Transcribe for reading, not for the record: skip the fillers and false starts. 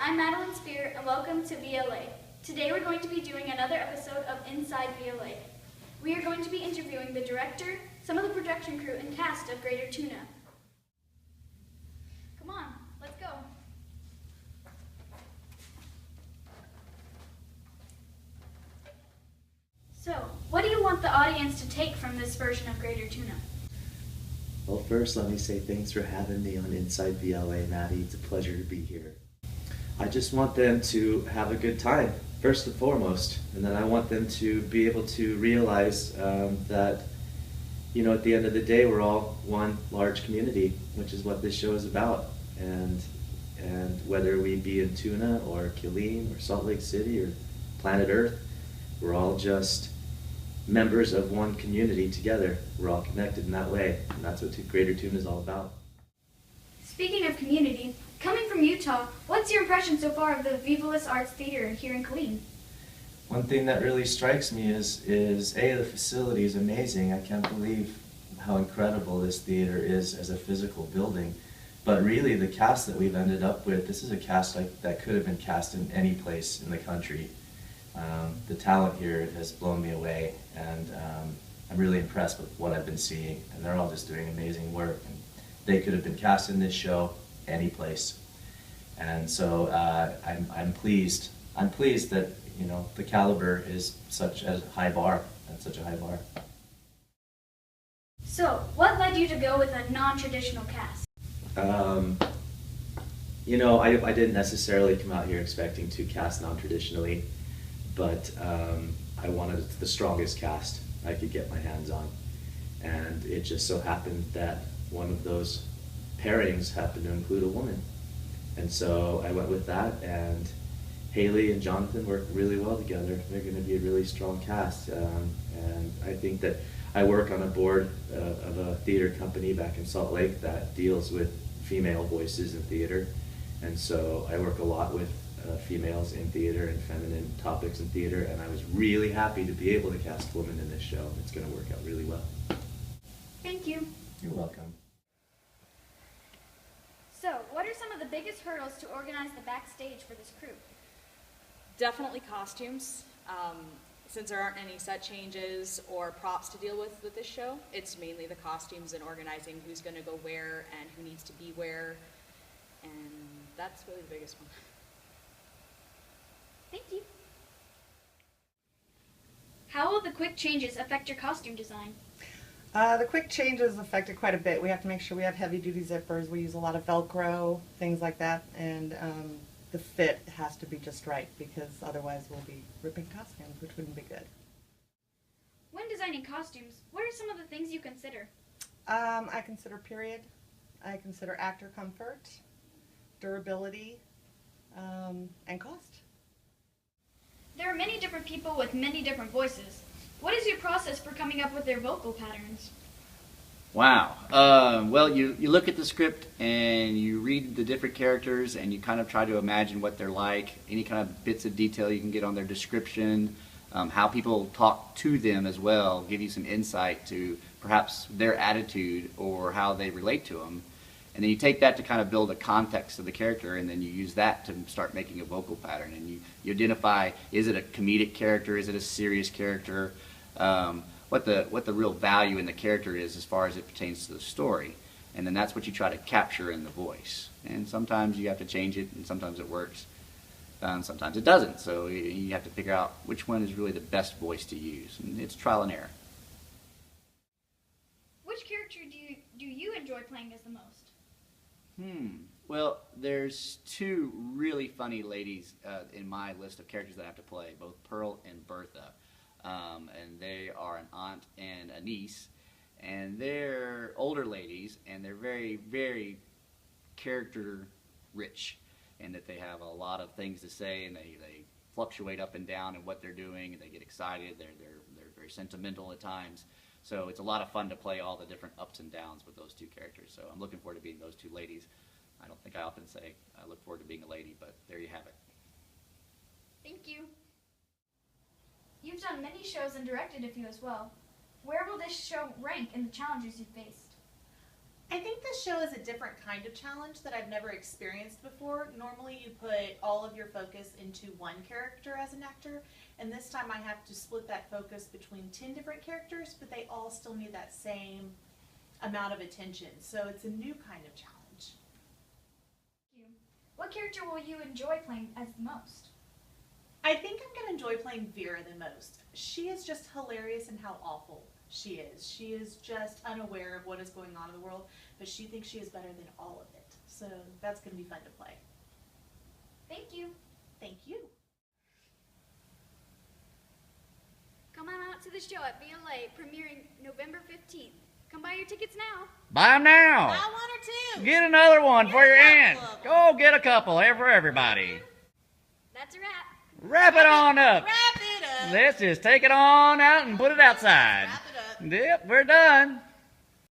I'm Madeline Spear, and welcome to VLA. Today we're going to be doing another episode of Inside VLA. We are going to be interviewing the director, some of the production crew, and cast of Greater Tuna. Come on, let's go. So, what do you want the audience to take from this version of Greater Tuna? Well, first, let me say thanks for having me on Inside VLA, Maddie. It's a pleasure to be here. I just want them to have a good time, first and foremost, and then I want them to be able to realize that, you know, at the end of the day, we're all one large community, which is what this show is about. And whether we be in Tuna or Killeen or Salt Lake City or planet Earth, we're all just members of one community together. We're all connected in that way, and that's what Greater Tuna is all about. Speaking of community, coming from Utah, what's your impression so far of the IVLA Arts Theater here in Killeen? One thing that really strikes me is the facility is amazing. I can't believe how incredible this theater is as a physical building. But really, the cast that we've ended up with, this is a cast that could have been cast in any place in the country. The talent here has blown me away, and I'm really impressed with what I've been seeing, and they're all just doing amazing work. And they could have been cast in this show any place, and so I'm pleased. I'm pleased that, you know, the caliber is such a high bar. That's such a high bar. So, what led you to go with a non-traditional cast? You know, I didn't necessarily come out here expecting to cast non-traditionally, but I wanted the strongest cast I could get my hands on. And it just so happened that one of those pairings happened to include a woman. And so I went with that, and Haley and Jonathan work really well together. They're going to be a really strong cast. And I think that I work on a board of a theater company back in Salt Lake that deals with female voices in theater. And so I work a lot with females in theater and feminine topics in theater, and I was really happy to be able to cast women in this show. It's going to work out really well. Thank you. You're welcome. So, what are some of the biggest hurdles to organize the backstage for this crew? Definitely costumes. Since there aren't any set changes or props to deal with this show, it's mainly the costumes and organizing who's going to go where and who needs to be where, and that's really the biggest one. Thank you. How will the quick changes affect your costume design? The quick changes affect it quite a bit. We have to make sure we have heavy-duty zippers. We use a lot of Velcro, things like that, and the fit has to be just right, because otherwise we'll be ripping costumes, which wouldn't be good. When designing costumes, what are some of the things you consider? I consider period. I consider actor comfort, durability, and cost. There are many different people with many different voices. What is your process for coming up with their vocal patterns? Wow. Well, you look at the script and you read the different characters and you kind of try to imagine what they're like, any kind of bits of detail you can get on their description, how people talk to them as well, give you some insight to perhaps their attitude or how they relate to them. And then you take that to kind of build a context of the character, and then you use that to start making a vocal pattern. And you identify, is it a comedic character, is it a serious character, what the real value in the character is as far as it pertains to the story. And then that's what you try to capture in the voice. And sometimes you have to change it, and sometimes it works, and sometimes it doesn't. So you have to figure out which one is really the best voice to use. And it's trial and error. Which character do you enjoy playing as the most? Well, there's two really funny ladies in my list of characters that I have to play, both Pearl and Bertha. And they are an aunt and a niece, and they're older ladies, and they're very, very character rich, in that they have a lot of things to say, and they fluctuate up and down in what they're doing, and they get excited, they're very sentimental at times. So it's a lot of fun to play all the different ups and downs with those two characters. So I'm looking forward to being those two ladies. I don't think I often say I look forward to being a lady, but there you have it. Thank you. You've done many shows and directed a few as well. Where will this show rank in the challenges you've faced? I think this show is a different kind of challenge that I've never experienced before. Normally you put all of your focus into one character as an actor, and this time I have to split that focus between 10 different characters, but they all still need that same amount of attention. So it's a new kind of challenge. What character will you enjoy playing as the most? I think I'm going to enjoy playing Vera the most. She is just hilarious in how awful she is. She is just unaware of what is going on in the world, but she thinks she is better than all of it. So that's going to be fun to play. Thank you. Thank you. Come on out to the show at VLA, premiering November 15th. Come buy your tickets now. Buy 'em now. Buy one or two. Get another one for your a aunt. couple of 'em. Go get a couple for everybody. That's a wrap. Wrap it on up. Wrap it up. Let's just take it on out and put it outside. Wrap it up. Yep, we're done.